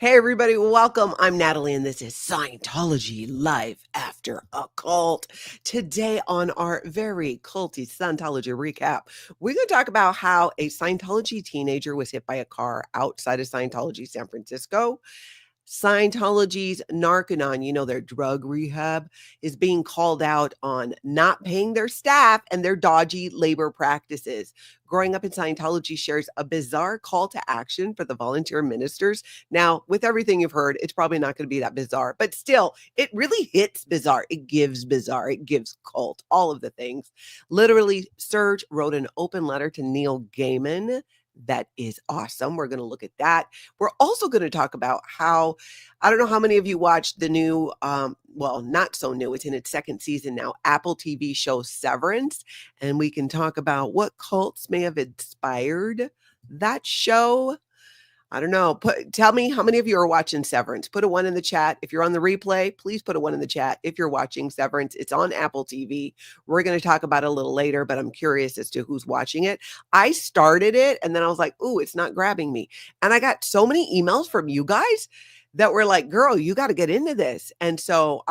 Hey, everybody, welcome. I'm Natalie, and this is Scientology Live After a Cult. Today, on our very culty Scientology recap, we're going to talk about how a Scientology teenager was hit by a car outside of Scientology San Francisco. Scientology's Narconon, their drug rehab, is being called out on not paying their staff and their dodgy labor practices. Growing up in Scientology shares a bizarre call to action for the volunteer ministers. Now, with everything you've heard, it's probably not going to be that bizarre, but still, it really hits bizarre. It gives cult, all of the things. Literally, Serge wrote an open letter to Neil Gaiman. That is awesome. We're going to look at that. We're also going to talk about how, I don't know how many of you watched the new, not so new, it's in its second season now, Apple TV show Severance. And we can talk about what cults may have inspired that show. I don't know. Tell me how many of you are watching Severance. Put a 1 in the chat. If you're on the replay, please put a 1 in the chat. If you're watching Severance, it's on Apple TV. We're going to talk about it a little later, but I'm curious as to who's watching it. I started it and then I was like, ooh, it's not grabbing me. And I got so many emails from you guys that were like, girl, you got to get into this. And so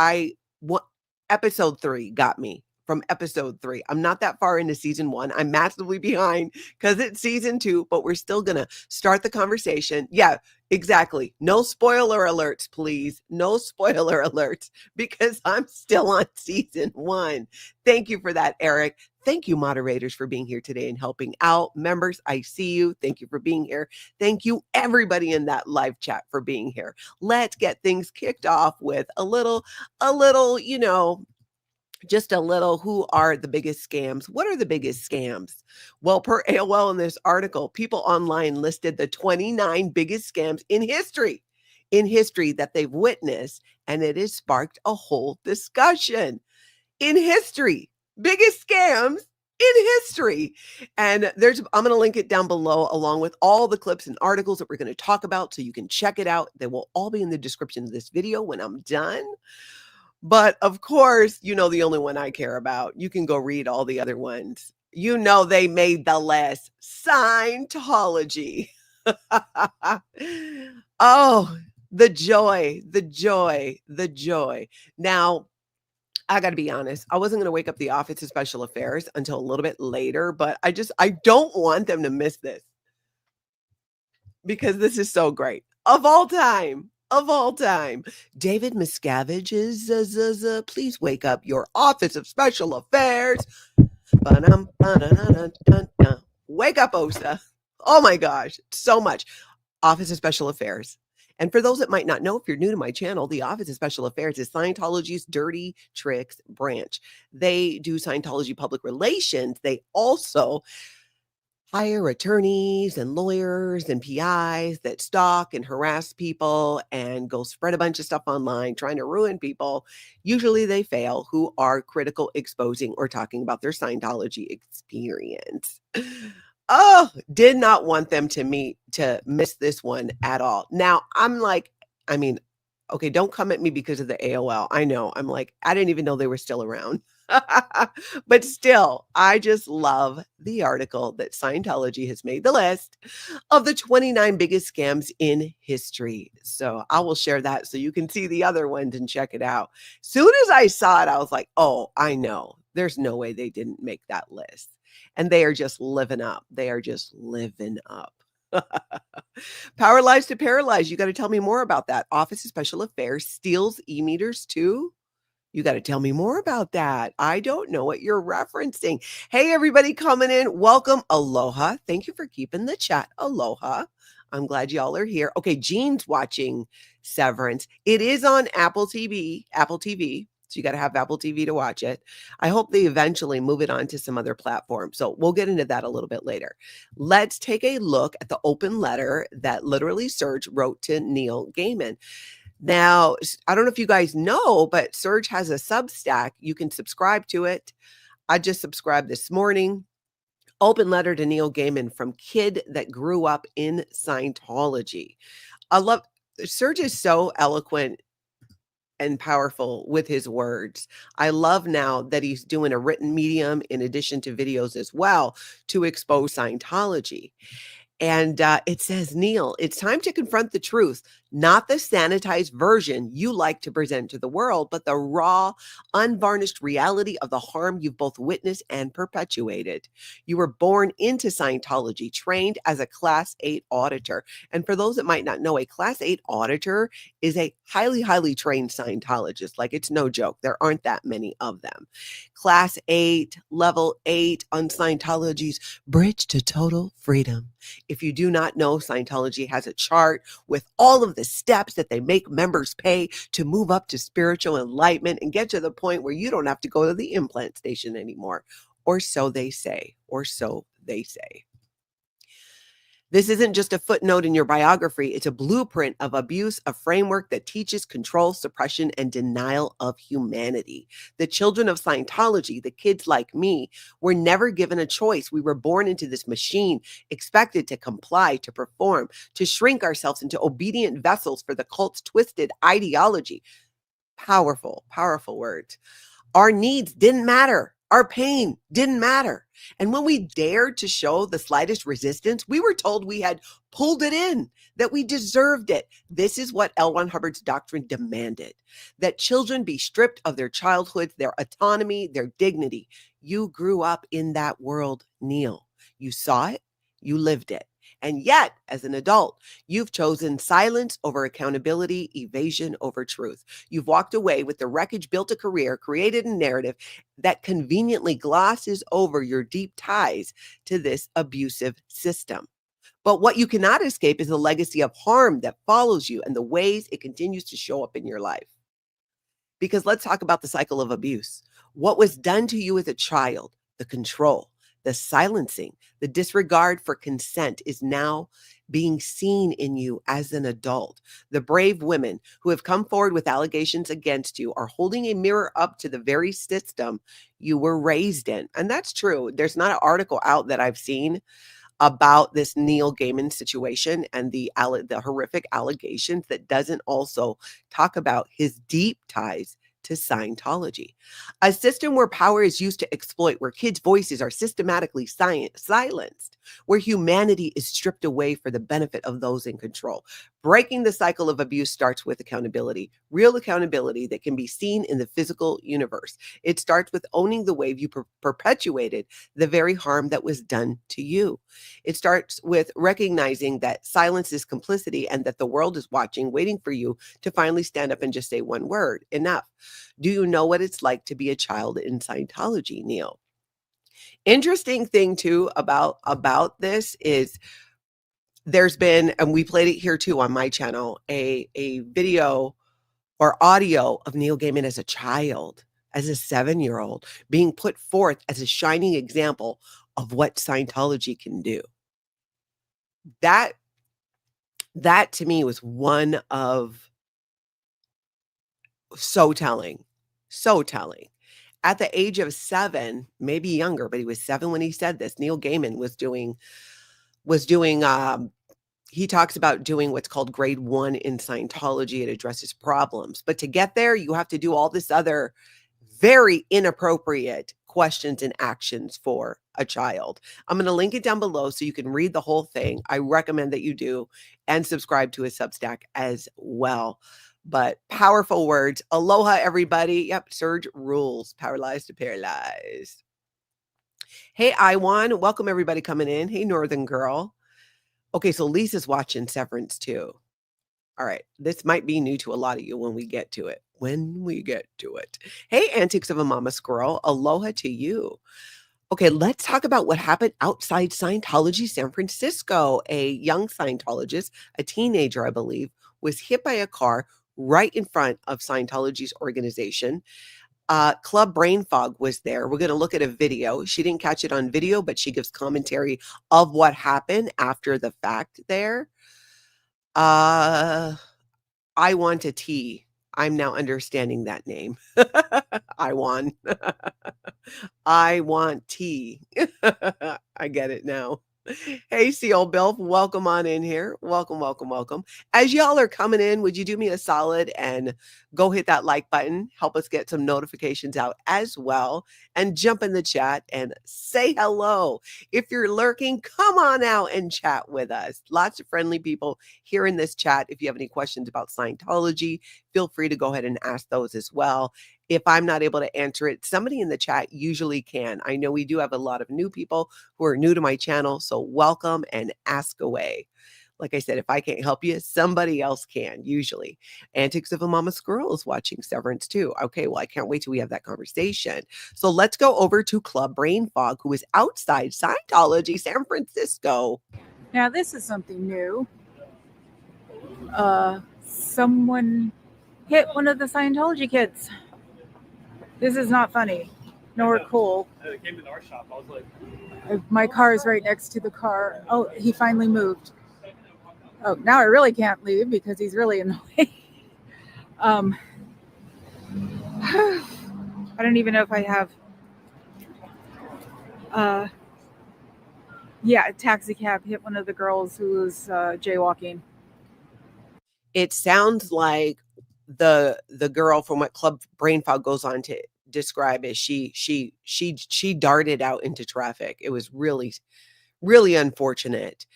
episode 3 got me. From episode 3. I'm not that far into season 1. I'm massively behind because it's season 2, but we're still going to start the conversation. Yeah, exactly. No spoiler alerts, please. No spoiler alerts because I'm still on season 1. Thank you for that, Eric. Thank you, moderators, for being here today and helping out. Members, I see you. Thank you for being here. Thank you, everybody in that live chat, for being here. Let's get things kicked off with a little, just a little, who are the biggest scams? What are the biggest scams? Well, per AOL in this article, people online listed the 29 biggest scams in history that they've witnessed, and it has sparked a whole discussion. In history, biggest scams in history. And I'm going to link it down below along with all the clips and articles that we're going to talk about so you can check it out. They will all be in the description of this video when I'm done. But of course, the only one I care about. You can go read all the other ones. They made the list. Scientology. Oh, the joy. Now, I got to be honest. I wasn't going to wake up the Office of Special Affairs until a little bit later, but I don't want them to miss this because this is so great. Of all time, David Miscavige is, please wake up your Office of Special Affairs. Wake up, OSA. Oh my gosh, so much. Office of Special Affairs. And for those that might not know, if you're new to my channel, the Office of Special Affairs is Scientology's dirty tricks branch. They do Scientology public relations. They also hire attorneys and lawyers and PIs that stalk and harass people and go spread a bunch of stuff online trying to ruin people. Usually they fail, who are critical, exposing, or talking about their Scientology experience. Oh, did not want them to miss this one at all. Now, okay, don't come at me because of the AOL. I know. I'm like, I didn't even know they were still around. But still, I just love the article that Scientology has made the list of the 29 biggest scams in history. So I will share that so you can see the other ones and check it out. Soon as I saw it, I was like, oh, I know. There's no way they didn't make that list. And they are just living up. They are just living up. Power lies to paralyze. You got to tell me more about that. Office of Special Affairs steals e-meters too. You got to tell me more about that. I don't know what you're referencing. Hey, everybody coming in. Welcome. Aloha. Thank you for keeping the chat. Aloha. I'm glad y'all are here. Okay, Jean's watching Severance. It is on Apple TV. So you got to have Apple TV to watch it. I hope they eventually move it on to some other platform. So we'll get into that a little bit later. Let's take a look at the open letter that literally Serge wrote to Neil Gaiman. Now, I don't know if you guys know, but Serge has a Substack. You can subscribe to it. I just subscribed this morning. Open letter to Neil Gaiman from kid that grew up in Scientology. Serge is so eloquent and powerful with his words. I love now that he's doing a written medium in addition to videos as well to expose Scientology. And it says, Neil, it's time to confront the truth, not the sanitized version you like to present to the world, but the raw, unvarnished reality of the harm you've both witnessed and perpetuated. You were born into Scientology, trained as a Class 8 auditor. And for those that might not know, a Class 8 auditor is a highly, highly trained Scientologist. Like, it's no joke. There aren't that many of them. Class 8, level 8 on Scientology's Bridge to Total Freedom. If you do not know, Scientology has a chart with all of the steps that they make members pay to move up to spiritual enlightenment and get to the point where you don't have to go to the implant station anymore. Or so they say, or so they say. This isn't just a footnote in your biography. It's a blueprint of abuse, a framework that teaches control, suppression, and denial of humanity. The children of Scientology, the kids like me, were never given a choice. We were born into this machine, expected to comply, to perform, to shrink ourselves into obedient vessels for the cult's twisted ideology. Powerful, powerful words. Our needs didn't matter. Our pain didn't matter. And when we dared to show the slightest resistance, we were told we had pulled it in, that we deserved it. This is what L. Ron Hubbard's doctrine demanded, that children be stripped of their childhoods, their autonomy, their dignity. You grew up in that world, Neil. You saw it, you lived it. And yet, as an adult, you've chosen silence over accountability, evasion over truth. You've walked away with the wreckage, built a career, created a narrative that conveniently glosses over your deep ties to this abusive system. But what you cannot escape is the legacy of harm that follows you and the ways it continues to show up in your life. Because let's talk about the cycle of abuse. What was done to you as a child, the control, the silencing, the disregard for consent is now being seen in you as an adult. The brave women who have come forward with allegations against you are holding a mirror up to the very system you were raised in. And that's true. There's not an article out that I've seen about this Neil Gaiman situation and the horrific allegations that doesn't also talk about his deep ties to Scientology. A system where power is used to exploit, where kids' voices are systematically silenced, where humanity is stripped away for the benefit of those in control. Breaking the cycle of abuse starts with accountability, real accountability that can be seen in the physical universe. It starts with owning the way you perpetuated the very harm that was done to you. It starts with recognizing that silence is complicity and that the world is watching, waiting for you to finally stand up and just say one word, enough. Do you know what it's like to be a child in Scientology, Neil? Interesting thing too about this is there's been, and we played it here too on my channel, a video or audio of Neil Gaiman as a child, as a 7-year-old, being put forth as a shining example of what Scientology can do. That to me was one of so telling, so telling. At the age of 7, maybe younger, but he was 7 when he said this. Neil Gaiman was doing, he talks about doing what's called grade 1 in Scientology. It addresses problems. But to get there, you have to do all this other very inappropriate questions and actions for a child. I'm going to link it down below so you can read the whole thing. I recommend that you do, and subscribe to his Substack as well. But powerful words. Aloha, everybody. Yep, Serge rules. Paralyzed to paralyzed. Hey, Iwan. Welcome, everybody coming in. Hey, Northern Girl. Okay, so Lisa's watching Severance too. All right, this might be new to a lot of you when we get to it. When we get to it. Hey, Antics of a Mama Squirrel. Aloha to you. Okay, let's talk about what happened outside Scientology San Francisco. A young Scientologist, a teenager, I believe, was hit by a car right in front of Scientology's organization. Club Brain Fog was there. We're going to look at a video. She didn't catch it on video, but she gives commentary of what happened after the fact there. I want a tea. I'm now understanding that name. I want. I want tea. I get it now. Hey, CO Bill, welcome on in here. Welcome, welcome, welcome. As y'all are coming in, would you do me a solid and go hit that like button? Help us get some notifications out as well. And jump in the chat and say hello. If you're lurking, come on out and chat with us. Lots of friendly people here in this chat. If you have any questions about Scientology, feel free to go ahead and ask those as well. If I'm not able to answer it, somebody in the chat usually can. I know we do have a lot of new people who are new to my channel, so welcome and ask away. Like I said, if I can't help you, somebody else can, usually. Antics of a Mama Squirrel is watching Severance too. Okay, well, I can't wait till we have that conversation. So let's go over to Club Brain Fog, who is outside Scientology, San Francisco. Now, this is something new. Someone hit one of the Scientology kids. This is not funny, nor cool. It came in our shop. I was like, My car is right next to the car. Oh, he finally moved. Oh, now I really can't leave because he's really in the way. I don't even know if I have. Yeah, a taxi cab hit one of the girls who was jaywalking. It sounds like the girl from what Club Brain Fog goes on to describe as she darted out into traffic. It was really, really unfortunate.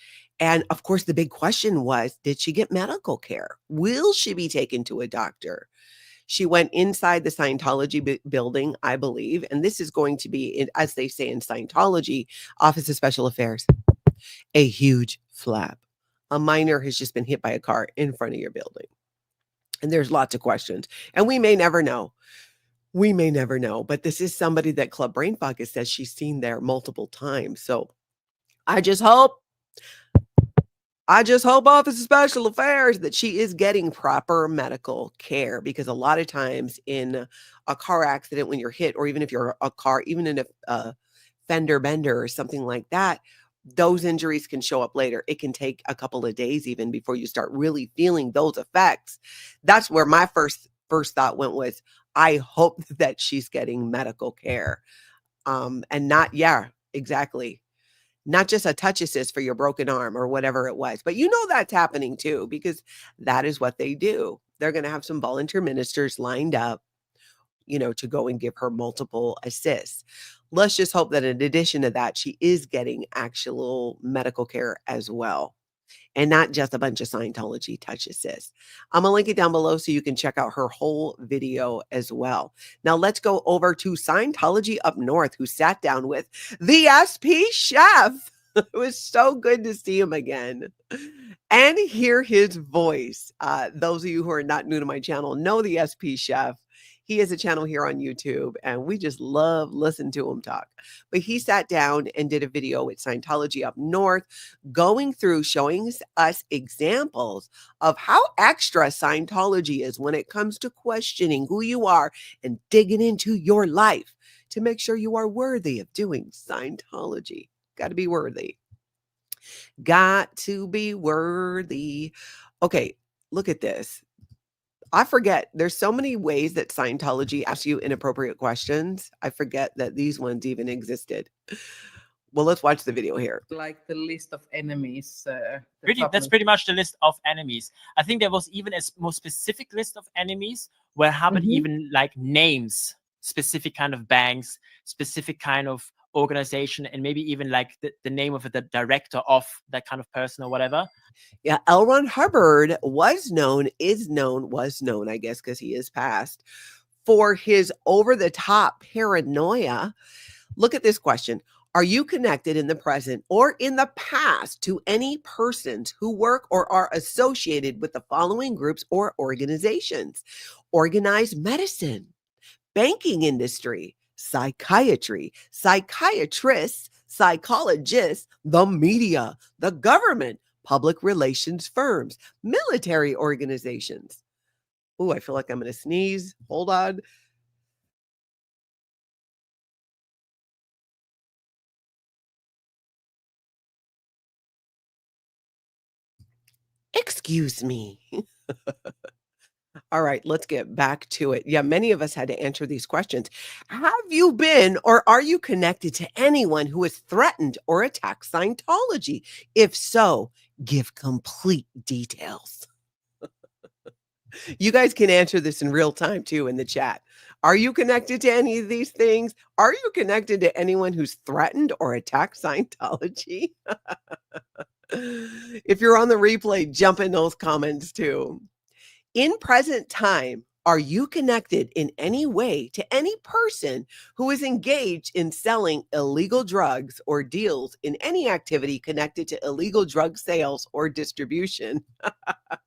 And of course, the big question was, did she get medical care? Will she be taken to a doctor? She went inside the Scientology building, I believe. And this is going to be, as they say in Scientology, Office of Special Affairs, a huge flap. A minor has just been hit by a car in front of your building. And there's lots of questions. And we may never know. We may never know. But this is somebody that Club Brain Fog has said she's seen there multiple times. So I just hope Office of Special Affairs that she is getting proper medical care, because a lot of times in a car accident, when you're hit, or even if you're a car, even in a fender bender or something like that, those injuries can show up later. It can take a couple of days even before you start really feeling those effects. That's where my first thought went, was I hope that she's getting medical care. And not, yeah, exactly. Not just a touch assist for your broken arm or whatever it was, but that's happening too, because that is what they do. They're going to have some volunteer ministers lined up, to go and give her multiple assists. Let's just hope that in addition to that, she is getting actual medical care as well, and not just a bunch of Scientology touch assists. I'm going to link it down below so you can check out her whole video as well. Now let's go over to Scientology Up North, who sat down with the SP chef. It was so good to see him again and hear his voice. Those of you who are not new to my channel know the SP chef. He has a channel here on YouTube, and we just love listening to him talk. But he sat down and did a video with Scientology Up North, going through, showing us examples of how extra Scientology is when it comes to questioning who you are and digging into your life to make sure you are worthy of doing Scientology. Got to be worthy. Got to be worthy. Okay, look at this. I forget. There's so many ways that Scientology asks you inappropriate questions. I forget that these ones even existed. Well, let's watch the video here. Like the list of enemies. that's pretty much the list of enemies. I think there was even a more specific list of enemies where have even like names, specific kind of banks, specific kind of organization, and maybe even like the name of the director of that kind of person or whatever. Yeah, L. Ron Hubbard was known, I guess, because he is passed, for his over-the-top paranoia. Look at this question. Are you connected in the present or in the past to any persons who work or are associated with the following groups or organizations? Organized medicine, banking industry, psychiatry, psychiatrists, psychologists, the media, the government, public relations firms, military organizations. Oh, I feel like I'm going to sneeze. Hold on. Excuse me. All right, let's get back to it. Yeah, many of us had to answer these questions. Have you been or are you connected to anyone who has threatened or attacked Scientology? If so, give complete details. You guys can answer this in real time too in the chat. Are you connected to any of these things? Are you connected to anyone who's threatened or attacked Scientology? If you're on the replay, jump in those comments too. In present time, are you connected in any way to any person who is engaged in selling illegal drugs or deals in any activity connected to illegal drug sales or distribution? I'm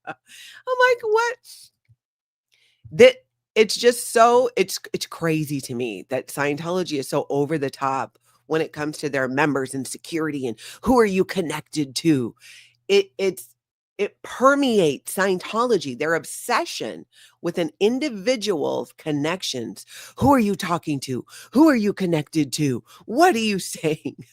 like, what? That it's just so it's crazy to me that Scientology is so over the top when it comes to their members and security and who are you connected to. It permeates Scientology, their obsession with an individual's connections. Who are you talking to? Who are you connected to? What are you saying?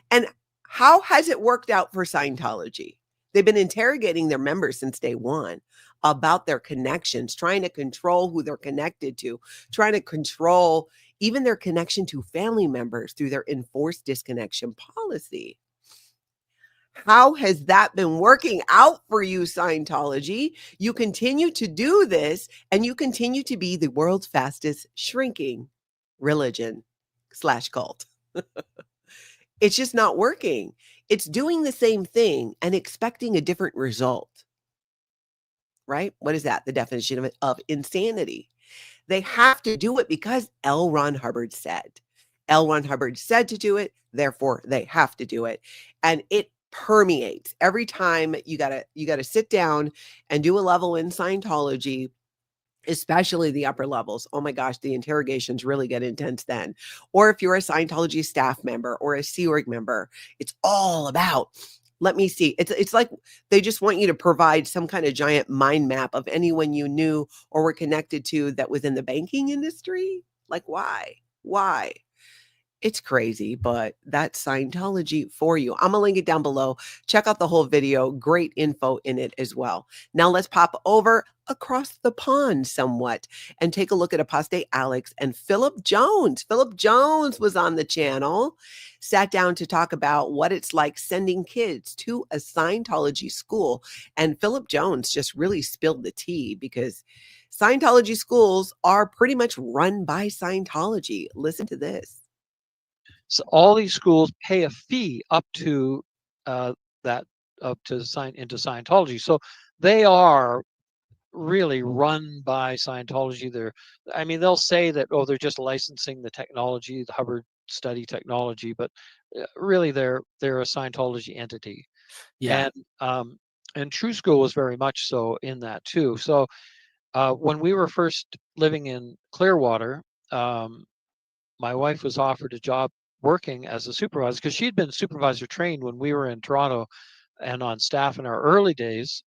And how has it worked out for Scientology? They've been interrogating their members since day one about their connections, trying to control who they're connected to, trying to control even their connection to family members through their enforced disconnection policy. How has that been working out for you, Scientology? You continue to do this, and you continue to be the world's fastest shrinking religion / cult. It's just not working. It's doing the same thing and expecting a different result. Right? What is that? The definition of insanity. They have to do it because L. Ron Hubbard said. L. Ron Hubbard said to do it, therefore they have to do it. And it permeates every time you gotta sit down and do a level in Scientology, especially the upper levels. Oh my gosh, the interrogations really get intense then. Or if you're a Scientology staff member or a Sea Org member, it's all about, let me see. It's like they just want you to provide some kind of giant mind map of anyone you knew or were connected to that was in the banking industry. Like, why? Why? It's crazy, but that's Scientology for you. I'm gonna link it down below. Check out the whole video. Great info in it as well. Now let's pop over across the pond somewhat and take a look at Apostate Alex and Philip Jones. Philip Jones was on the channel, sat down to talk about what it's like sending kids to a Scientology school. And Philip Jones just really spilled the tea because Scientology schools are pretty much run by Scientology. Listen to this. So all these schools pay a fee up to that sign into Scientology. So they are really run by Scientology. They'll say that, oh, they're just licensing the technology, the Hubbard study technology, but really they're a Scientology entity. Yeah. And True School was very much so in that too. So when we were first living in Clearwater, my wife was offered a job working as a supervisor because she'd been supervisor trained when we were in Toronto and on staff in our early days.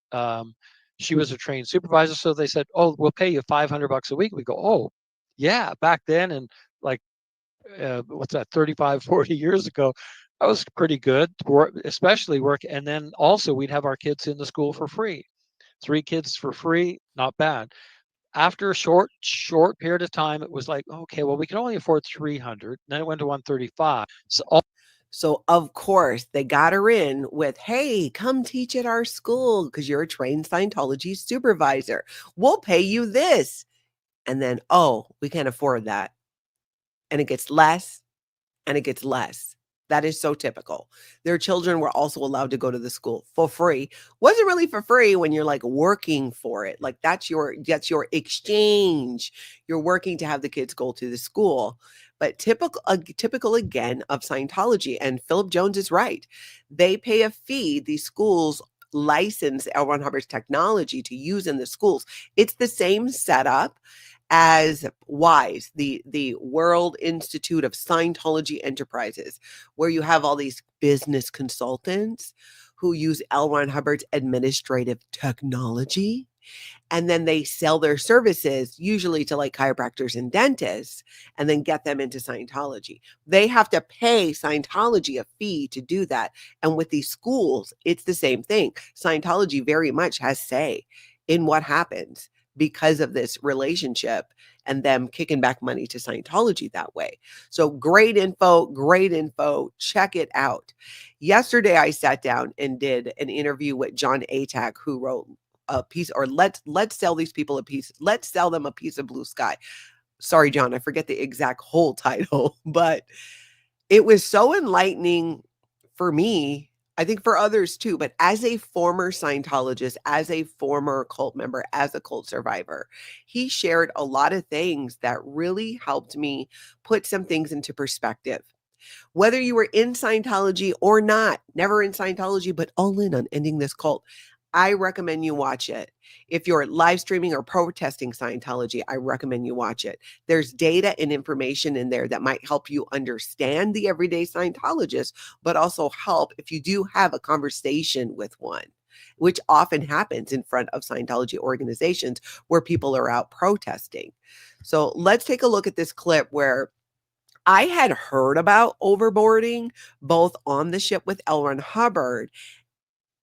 She was a trained supervisor. So they said, oh, we'll pay you $500 a week. We go, oh, yeah, back then. And like, what's that, 35, 40 years ago, that was pretty good, especially work. And then also we'd have our kids in the school for free. 3 kids for free, not bad. After a short period of time, it was like, okay, well, we can only afford 300. Then it went to 135. So of course they got her in with, hey, come teach at our school because you're a trained Scientology supervisor. We'll pay you this. And then, oh, we can't afford that. And it gets less and it gets less. That is so typical. Their children were also allowed to go to the school for free. Wasn't really for free when you're like working for it. Like that's your exchange. You're working to have the kids go to the school. But typical again of Scientology, and Philip Jones is right. They pay a fee. These schools license L. Ron Hubbard's technology to use in the schools. It's the same setup as WISE, the World Institute of Scientology Enterprises, where you have all these business consultants who use L. Ron Hubbard's administrative technology. And then they sell their services usually to like chiropractors and dentists and then get them into Scientology. They have to pay Scientology a fee to do that. And with these schools, it's the same thing. Scientology very much has say in what happens. because of this relationship and them kicking back money to Scientology that way. So great info, great info. Check it out. Yesterday, I sat down and did an interview with John Atack, who wrote a piece, or let's sell these people a piece. Let's sell them a piece of blue sky. Sorry, John, I forget the exact whole title, but it was so enlightening for me. I think for others too, but as a former Scientologist, as a former cult member, as a cult survivor, he shared a lot of things that really helped me put some things into perspective. Whether you were in Scientology or not, never in Scientology, but all in on ending this cult, I recommend you watch it. If you're live streaming or protesting Scientology, I recommend you watch it. There's data and information in there that might help you understand the everyday Scientologist, but also help if you do have a conversation with one, which often happens in front of Scientology organizations where people are out protesting. So let's take a look at this clip where I had heard about overboarding both on the ship with L. Ron Hubbard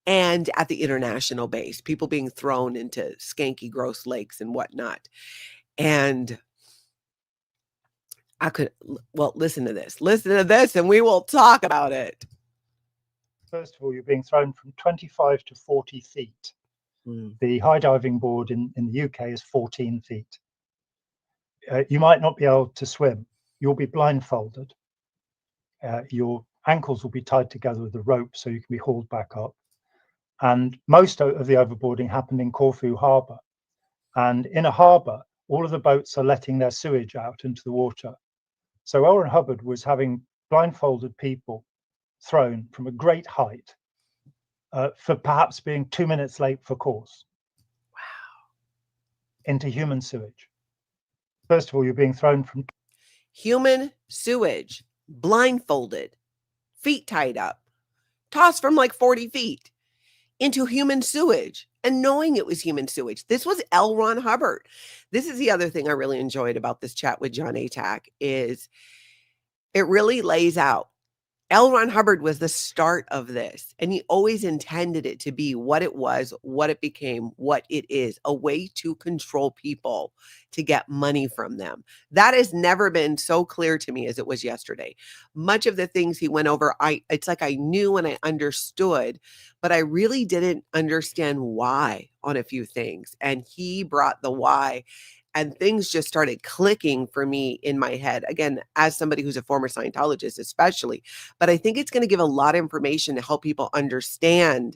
and at the international base, people being thrown into skanky, gross lakes and whatnot. And listen to this, and we will talk about it. First of all, you're being thrown from 25 to 40 feet. The high diving board in the UK is 14 feet. You might not be able to swim. You'll be blindfolded. Your ankles will be tied together with a rope so you can be hauled back up. And most of the overboarding happened in Corfu Harbour. And in a harbour, all of the boats are letting their sewage out into the water. So L. Ron Hubbard was having blindfolded people thrown from a great height for perhaps being 2 minutes late for course. Wow. Into human sewage. First of all, you're being thrown from human sewage, blindfolded, feet tied up, tossed from like 40 feet. Into human sewage and knowing it was human sewage. This was L. Ron Hubbard. This is the other thing I really enjoyed about this chat with John Atack is it really lays out L. Ron Hubbard was the start of this, and he always intended it to be what it was, what it became, what it is, a way to control people, to get money from them. That has never been so clear to me as it was yesterday. Much of the things he went over, it's like I knew and I understood, but I really didn't understand why on a few things. And he brought the why. And things just started clicking for me in my head. Again, as somebody who's a former Scientologist, especially. But I think it's going to give a lot of information to help people understand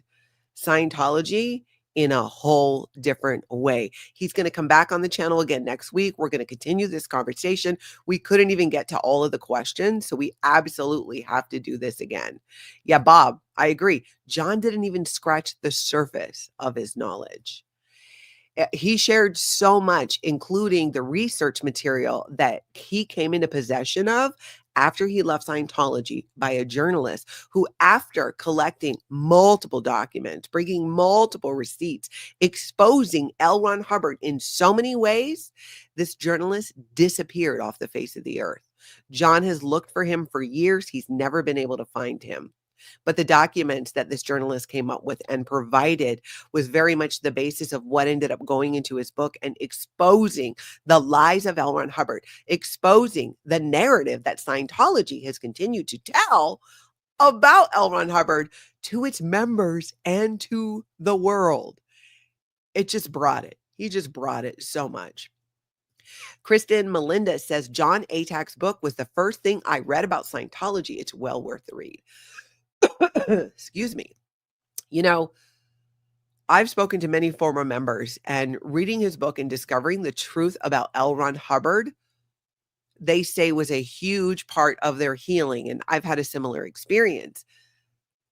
Scientology in a whole different way. He's going to come back on the channel again next week. We're going to continue this conversation. We couldn't even get to all of the questions, so we absolutely have to do this again. Yeah, Bob, I agree. John didn't even scratch the surface of his knowledge. He shared so much, including the research material that he came into possession of after he left Scientology by a journalist who, after collecting multiple documents, bringing multiple receipts, exposing L. Ron Hubbard in so many ways, this journalist disappeared off the face of the earth. John has looked for him for years. He's never been able to find him. But the documents that this journalist came up with and provided was very much the basis of what ended up going into his book and exposing the lies of L. Ron Hubbard, exposing the narrative that Scientology has continued to tell about L. Ron Hubbard to its members and to the world. It just brought it. He just brought it so much. Kristen Melinda says, John Atack's book was the first thing I read about Scientology. It's well worth the read. Excuse me. You know, I've spoken to many former members, and reading his book and discovering the truth about L. Ron Hubbard, they say was a huge part of their healing. And I've had a similar experience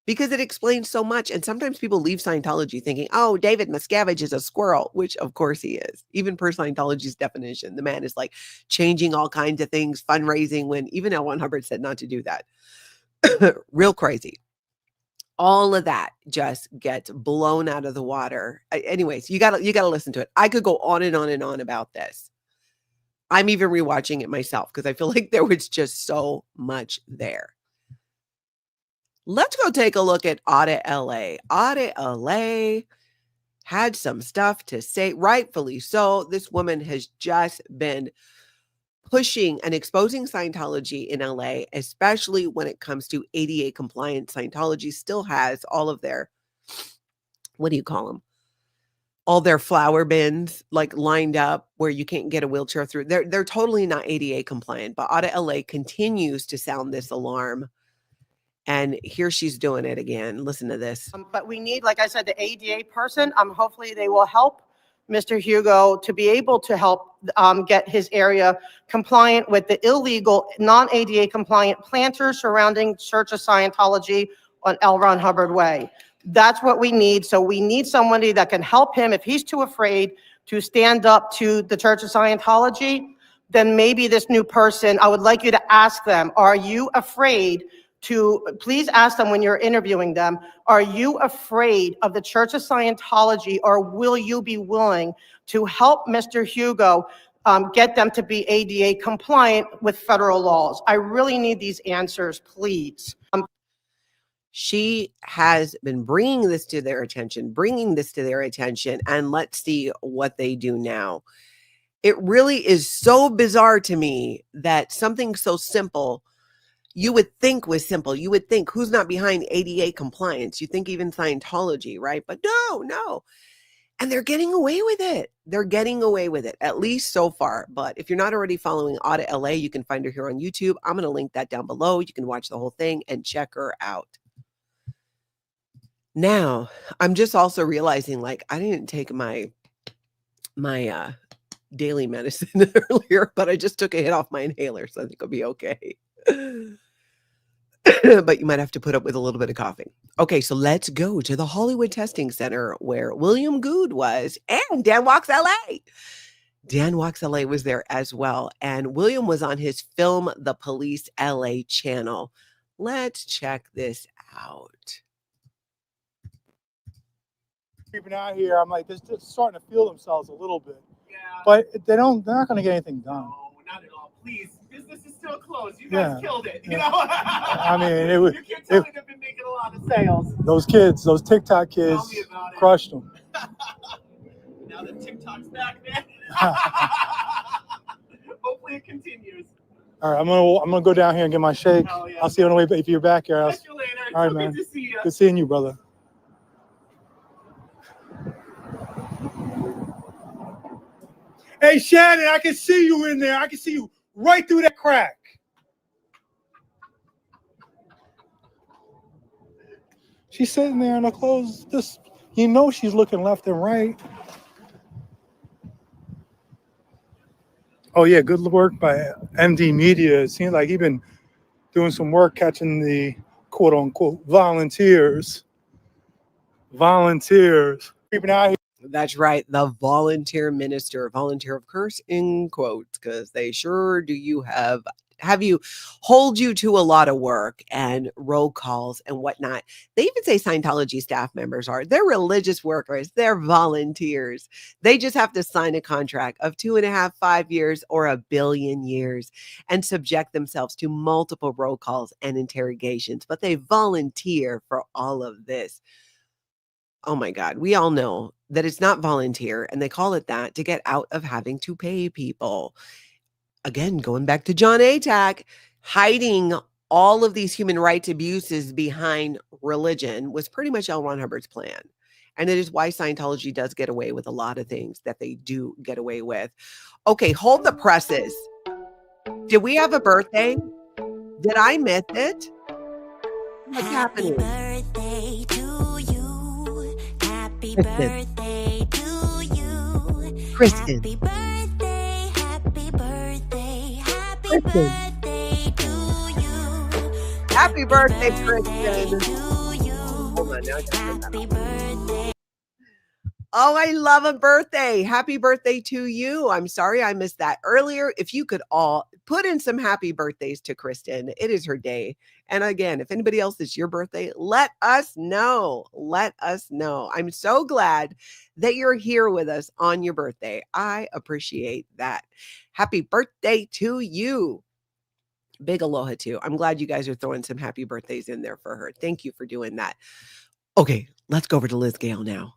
because it explains so much. And sometimes people leave Scientology thinking, oh, David Miscavige is a squirrel, which of course he is. Even per Scientology's definition, the man is like changing all kinds of things, fundraising, when even L. Ron Hubbard said not to do that. Real crazy. All of that just gets blown out of the water. Anyways, you gotta listen to it. I could go on and on and on about this. I'm even rewatching it myself because I feel like there was just so much there. Let's go take a look at Audit LA. Audit LA had some stuff to say, rightfully so. This woman has just been pushing and exposing Scientology in LA, especially when it comes to ADA compliant. Scientology still has all of their, what do you call them? All their flower bins like lined up where you can't get a wheelchair through. They're totally not ADA compliant, but ADA LA continues to sound this alarm. And here she's doing it again. Listen to this. But we need, like I said, the ADA person. Hopefully they will help Mr. Hugo to be able to help get his area compliant with the illegal, non-ADA compliant planters surrounding Church of Scientology on L. Ron Hubbard Way. That's what we need. So we need somebody that can help him. If he's too afraid to stand up to the Church of Scientology, then maybe this new person, I would like you to ask them, are you afraid to, please ask them when you're interviewing them, are you afraid of the Church of Scientology, or will you be willing to help Mr. Hugo get them to be ADA compliant with federal laws? I really need these answers, please. She has been bringing this to their attention, and let's see what they do now. It really is so bizarre to me that something so simple you would think was simple. You would think, who's not behind ADA compliance? You think even Scientology, right? But no. And they're getting away with it. They're getting away with it, at least so far. But if you're not already following ADA LA, you can find her here on YouTube. I'm going to link that down below. You can watch the whole thing and check her out. Now, I'm just also realizing, like, I didn't take my daily medicine earlier, but I just took a hit off my inhaler, so I think I'll be okay. But you might have to put up with a little bit of coughing. Okay, so let's go to the Hollywood Testing Center where William Good was, and Dan Walks LA. Dan Walks LA was there as well, and William was on his Film the Police LA channel. Let's check this out. Creeping out here, I'm like, they're starting to feel themselves a little bit. Yeah. But they're not going to get anything done. No, not at all. Please, business is still closed. You guys killed it. You know. I mean, it was. You can't tell me they've been making a lot of sales. Those kids, those TikTok kids, crushed them. Now that TikTok's back, man. Hopefully it continues. All right, I'm gonna go down here and get my shake. Oh, yeah. I'll see you on the way. If you're back here, Catch you later. All right, so man. Good to see you. Good seeing you, brother. Hey, Shannon, I can see you in there. I can see you right through that crack. She's sitting there in her clothes. You know she's looking left and right. Oh, yeah, good work by MD Media. It seems like he's been doing some work catching the quote-unquote volunteers. Creeping out here. That's right. The volunteer minister, volunteer, of course, in quotes, because they sure do have you hold you to a lot of work and roll calls and whatnot. They even say Scientology staff members they're religious workers. They're volunteers. They just have to sign a contract of 2.5, 5 years or 1 billion years and subject themselves to multiple roll calls and interrogations, but they volunteer for all of this. Oh my God. We all know that it's not volunteer, and they call it that to get out of having to pay people. Again, going back to John Atack, hiding all of these human rights abuses behind religion was pretty much L. Ron Hubbard's plan. And it is why Scientology does get away with a lot of things that they do get away with. Okay, hold the presses. Did we have a birthday? Did I miss it? What's happening? Birthday to you. Happy birthday to you. Kristen. Happy birthday, happy birthday, happy Kristen. birthday to you. Happy birthday, Kristen. To you. Hold on, now I gotta turn that Happy off. birthday. Oh, I love a birthday. Happy birthday to you. I'm sorry I missed that earlier. If you could all put in some happy birthdays to Kristen. It is her day. And again, if anybody else it's your birthday, let us know. Let us know. I'm so glad that you're here with us on your birthday. I appreciate that. Happy birthday to you. Big aloha too. I'm glad you guys are throwing some happy birthdays in there for her. Thank you for doing that. Okay, let's go over to Liz Gale now.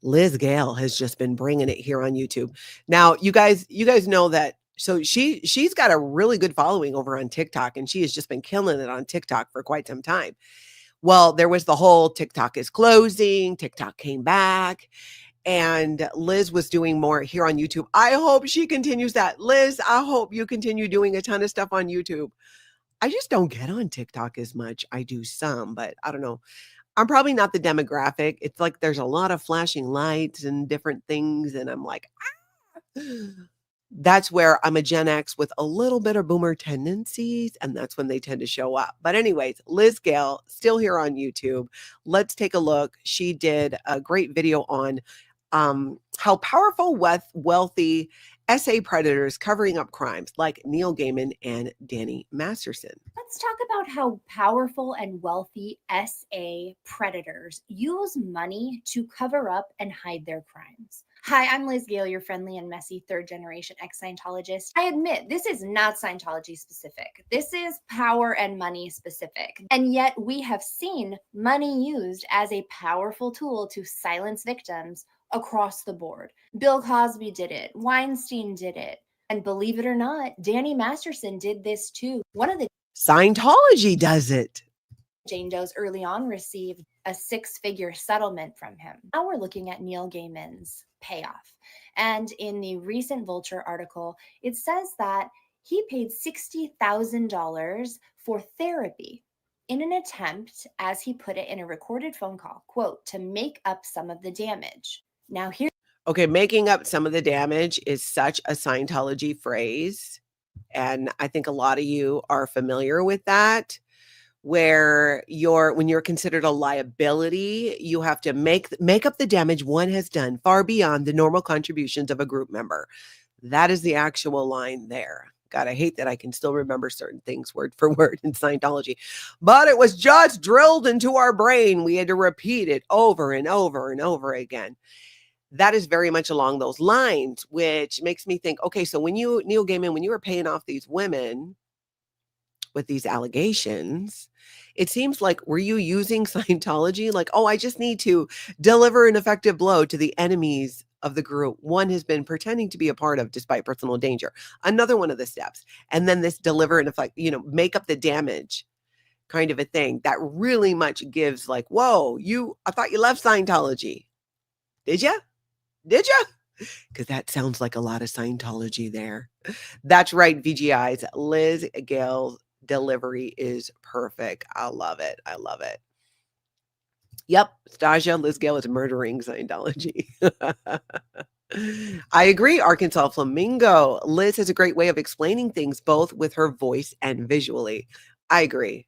Liz Gale has just been bringing it here on YouTube. Now, you guys know that. So she's got a really good following over on TikTok, and she has just been killing it on TikTok for quite some time. Well, there was the whole TikTok is closing, TikTok came back, and Liz was doing more here on YouTube. I hope she continues that. Liz, I hope you continue doing a ton of stuff on YouTube. I just don't get on TikTok as much. I do some, but I don't know. I'm probably not the demographic. It's like there's a lot of flashing lights and different things, and I'm like, ah. That's where I'm a Gen X with a little bit of boomer tendencies, and that's when they tend to show up. But anyways, Liz Gale, still here on YouTube. Let's take a look. She did a great video on how powerful, wealthy SA predators covering up crimes like Neil Gaiman and Danny Masterson. Let's talk about how powerful and wealthy SA predators use money to cover up and hide their crimes. Hi, I'm Liz Gale, your friendly and messy third-generation ex-Scientologist. I admit, this is not Scientology specific. This is power and money specific. And yet we have seen money used as a powerful tool to silence victims across the board. Bill Cosby did it. Weinstein did it. And believe it or not, Danny Masterson did this too. One of the Scientology does it. Jane Does early on received a 6-figure settlement from him. Now we're looking at Neil Gaiman's payoff. And in the recent Vulture article, it says that he paid $60,000 for therapy in an attempt, as he put it in a recorded phone call, quote, to make up some of the damage. Now here. Okay, making up some of the damage is such a Scientology phrase. And I think a lot of you are familiar with that, where when you're considered a liability, you have to make up the damage one has done far beyond the normal contributions of a group member. That is the actual line there. God, I hate that I can still remember certain things word for word in Scientology, but it was just drilled into our brain. We had to repeat it over and over and over again. That is very much along those lines, which makes me think, okay, so Neil Gaiman, when you were paying off these women with these allegations, it seems like, were you using Scientology? Like, oh, I just need to deliver an effective blow to the enemies of the group one has been pretending to be a part of despite personal danger. Another one of the steps. And then this deliver an effect, make up the damage kind of a thing that really much gives like, whoa, I thought you left Scientology. Did you? Because that sounds like a lot of Scientology there. That's right, VGIs. Liz Gale's delivery is perfect. I love it. Yep, Stasia, Liz Gale is murdering Scientology. I agree, Arkansas Flamingo. Liz has a great way of explaining things, both with her voice and visually. I agree.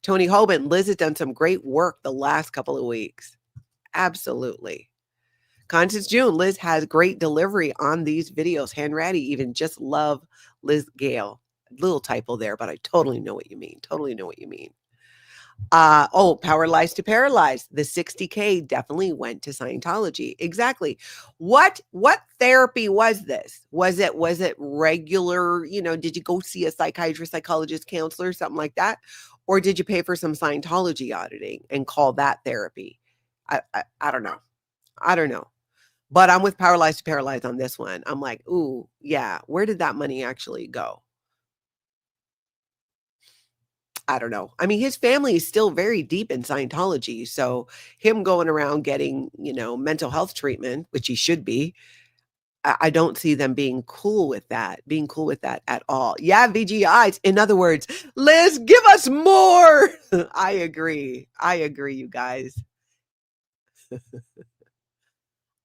Tony Hoban, Liz has done some great work the last couple of weeks. Absolutely. Constance June, Liz has great delivery on these videos. Hanratty even, just love Liz Gale. Little typo there, but I totally know what you mean. Power Lies to Paralyze. The $60K definitely went to Scientology. Exactly. What therapy was this? Was it regular, did you go see a psychiatrist, psychologist, counselor, something like that? Or did you pay for some Scientology auditing and call that therapy? I don't know. But I'm with Power Lies to Paralyze on this one. I'm like, ooh, yeah. Where did that money actually go? I don't know. I mean, his family is still very deep in Scientology. So him going around getting, mental health treatment, which he should be, I don't see them being cool with that at all. Yeah, VGIs. In other words, Liz, give us more. I agree, you guys.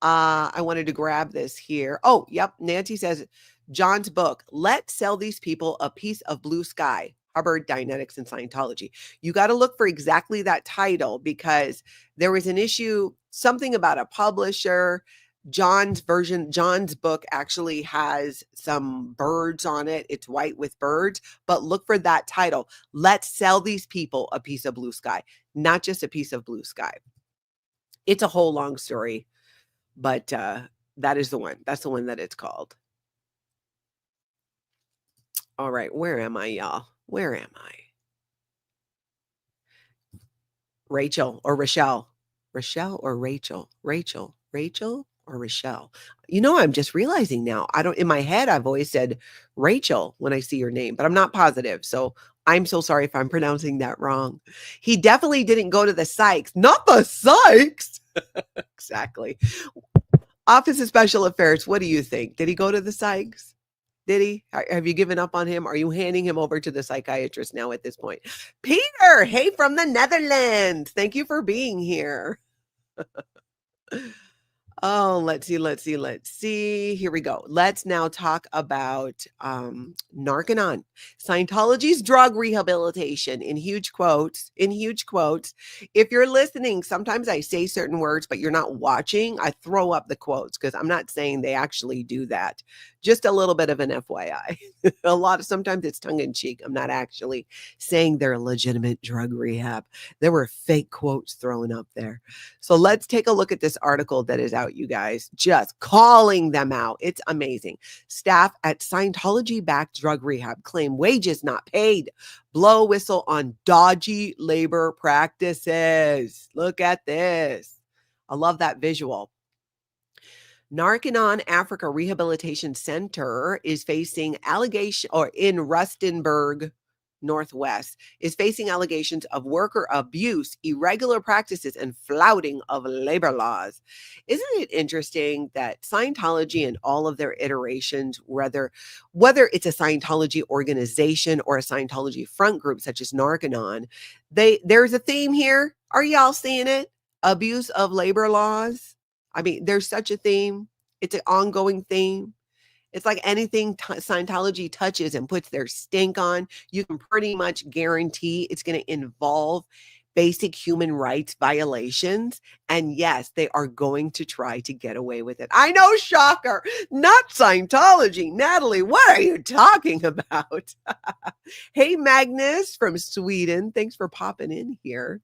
I wanted to grab this here. Oh, yep. Nancy says, John's book, Let's Sell These People a Piece of Blue Sky, Hubbard, Dianetics, and Scientology. You got to look for exactly that title, because there was an issue, something about a publisher. John's book actually has some birds on it. It's white with birds, but look for that title. Let's Sell These People a Piece of Blue Sky, not just a piece of blue sky. It's a whole long story. But that is the one. That's the one that it's called. All right. Where am I, y'all? Rachel or Rochelle. Rochelle or Rachel? Rachel or Rochelle? You know, I'm just realizing now. In my head, I've always said Rachel when I see your name, but I'm not positive. So I'm so sorry if I'm pronouncing that wrong. He definitely didn't go to the Sykes. Not the Sykes. Exactly. Office of Special Affairs. What do you think? Did he go to the Sykes? Did he? Have you given up on him? Are you handing him over to the psychiatrist now at this point? Peter, hey, from the Netherlands. Thank you for being here. Oh, let's see. Here we go. Let's now talk about Narconon, Scientology's drug rehabilitation, in huge quotes. If you're listening, sometimes I say certain words, but you're not watching. I throw up the quotes because I'm not saying they actually do that. Just a little bit of an FYI. Sometimes it's tongue in cheek. I'm not actually saying they're a legitimate drug rehab. There were fake quotes thrown up there. So let's take a look at this article that is out, you guys, just calling them out. It's amazing. Staff at Scientology-backed drug rehab claim wages not paid. Blow whistle on dodgy labor practices. Look at this. I love that visual. Narconon Africa Rehabilitation Center is facing in Rustenburg, Northwest, is facing allegations of worker abuse, irregular practices, and flouting of labor laws. Isn't it interesting that Scientology and all of their iterations, whether it's a Scientology organization or a Scientology front group such as Narconon, there's a theme here. Are y'all seeing it? Abuse of labor laws. I mean, there's such a theme. It's an ongoing theme. It's like anything Scientology touches and puts their stink on, you can pretty much guarantee it's going to involve basic human rights violations. And yes, they are going to try to get away with it. I know, shocker, not Scientology. Natalie, what are you talking about? Hey, Magnus from Sweden. Thanks for popping in here.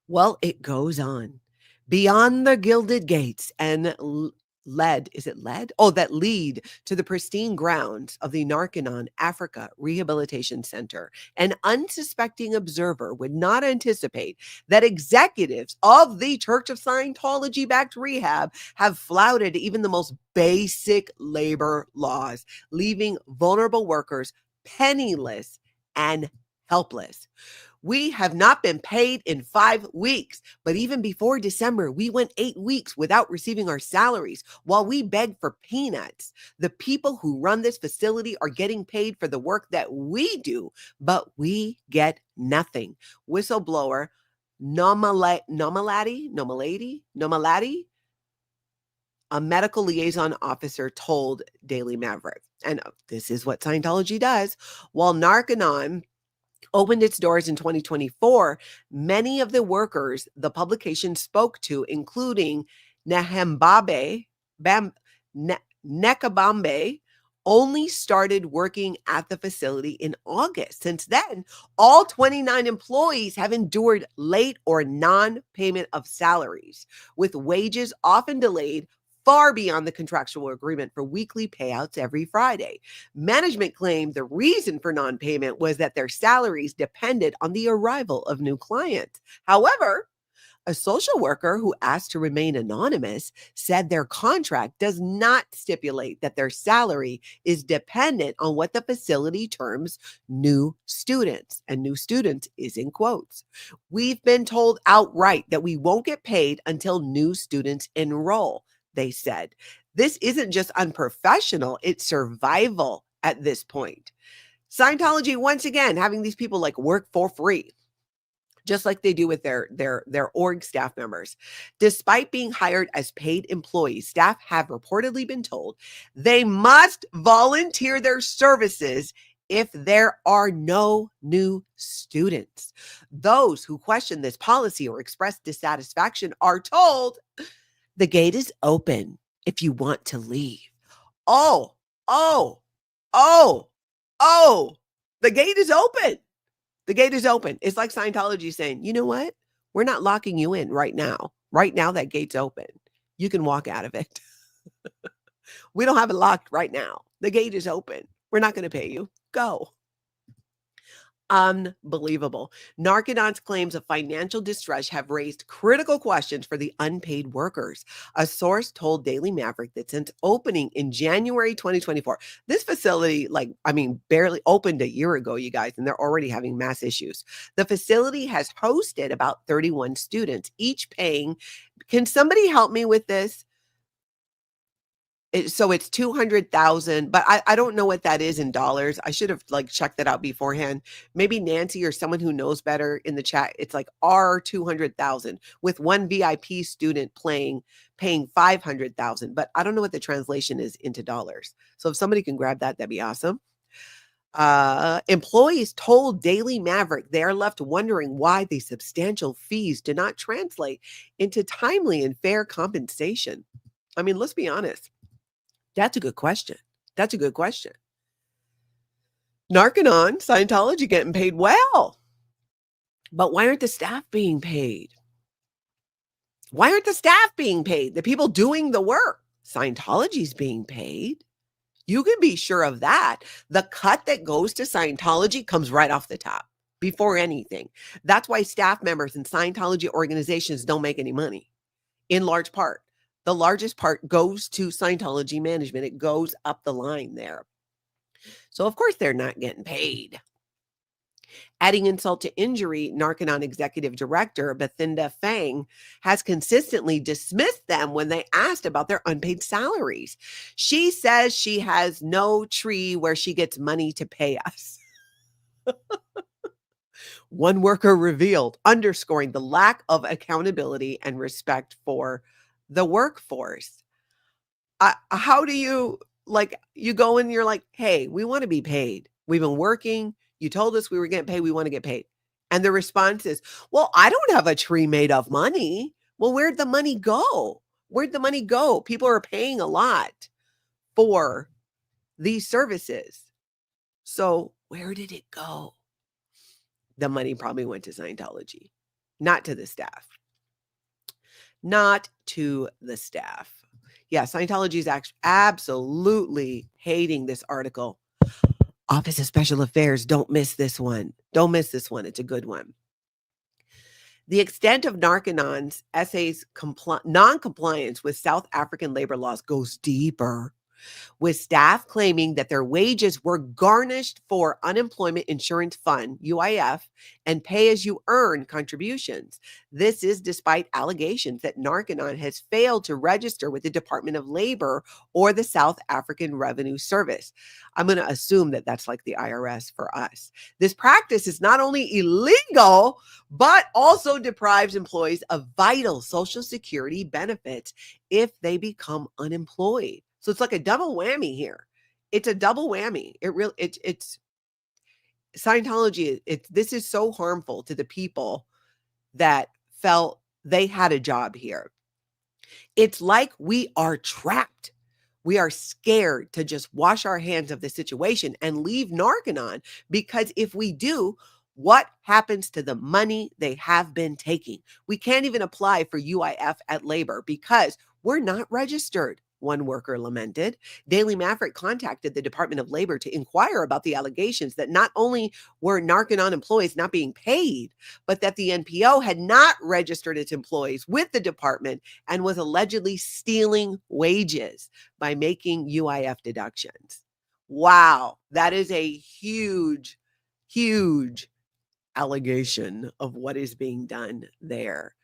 Well, it goes on. Beyond the gilded gates and lead, is it lead? Oh, that lead to the pristine grounds of the Narconon Africa Rehabilitation Center. An unsuspecting observer would not anticipate that executives of the Church of Scientology-backed rehab have flouted even the most basic labor laws, leaving vulnerable workers penniless and helpless. We have not been paid in 5 weeks, but even before December, we went 8 weeks without receiving our salaries while we begged for peanuts. The people who run this facility are getting paid for the work that we do, but we get nothing. Whistleblower Nomalady, a medical liaison officer, told Daily Maverick. And this is what Scientology does. While Narconon opened its doors in 2024, many of the workers the publication spoke to, including Nekabambe, only started working at the facility in August. Since then, all 29 employees have endured late or non-payment of salaries, with wages often delayed far beyond the contractual agreement for weekly payouts every Friday. Management claimed the reason for non-payment was that their salaries depended on the arrival of new clients. However, a social worker who asked to remain anonymous said their contract does not stipulate that their salary is dependent on what the facility terms new students, and new students is in quotes. We've been told outright that we won't get paid until new students enroll, they said. This isn't just unprofessional, it's survival at this point. Scientology, once again, having these people like work for free, just like they do with their org staff members. Despite being hired as paid employees, staff have reportedly been told they must volunteer their services if there are no new students. Those who question this policy or express dissatisfaction are told the gate is open if you want to leave. Oh, the gate is open. The gate is open. It's like Scientology saying, you know what? We're not locking you in right now. Right now, that gate's open. You can walk out of it. We don't have it locked right now. The gate is open. We're not going to pay you. Go. Unbelievable. Narconon's claims of financial distress have raised critical questions for the unpaid workers. A source told Daily Maverick that since opening in January 2024, this facility, barely opened a year ago, you guys, and they're already having mass issues. The facility has hosted about 31 students, each paying. Can somebody help me with this? So it's 200,000, but I don't know what that is in dollars. I should have checked that out beforehand. Maybe Nancy or someone who knows better in the chat. It's like R 200,000 with one VIP student paying 500,000, but I don't know what the translation is into dollars. So if somebody can grab that, that'd be awesome. Employees told Daily Maverick they are left wondering why the substantial fees do not translate into timely and fair compensation. I mean, let's be honest. That's a good question. That's a good question. Narconon, Scientology getting paid well. But why aren't the staff being paid? Why aren't the staff being paid? The people doing the work. Scientology's being paid. You can be sure of that. The cut that goes to Scientology comes right off the top before anything. That's why staff members in Scientology organizations don't make any money, in large part. The largest part goes to Scientology management. It goes up the line there. So, of course, they're not getting paid. Adding insult to injury, Narconon Executive Director Bathinda Fang has consistently dismissed them when they asked about their unpaid salaries. She says she has no tree where she gets money to pay us. One worker revealed, underscoring the lack of accountability and respect for the workforce. How do you, you go and you're like, hey, we want to be paid. We've been working. You told us we were getting paid. We want to get paid. And the response is, well, I don't have a tree made of money. Well, where'd the money go? Where'd the money go? People are paying a lot for these services. So where did it go? The money probably went to Scientology, not to the staff. Not to the staff. Yeah, Scientology is absolutely hating this article. Office of Special Affairs, don't miss this one. Don't miss this one. It's a good one. The extent of Narconon's SA's non-compliance with South African labor laws goes deeper, with staff claiming that their wages were garnished for Unemployment Insurance Fund, UIF, and pay-as-you-earn contributions. This is despite allegations that Narconon has failed to register with the Department of Labor or the South African Revenue Service. I'm going to assume that that's like the IRS for us. This practice is not only illegal, but also deprives employees of vital Social Security benefits if they become unemployed. So it's like a double whammy here. It's a double whammy. It's Scientology. This is so harmful to the people that felt they had a job here. It's like we are trapped. We are scared to just wash our hands of the situation and leave Narconon, because if we do, what happens to the money they have been taking? We can't even apply for UIF at labor because we're not registered. One worker lamented. Daily Maverick contacted the Department of Labor to inquire about the allegations that not only were Narconon employees not being paid, but that the NPO had not registered its employees with the department and was allegedly stealing wages by making UIF deductions. Wow, that is a huge, huge allegation of what is being done there.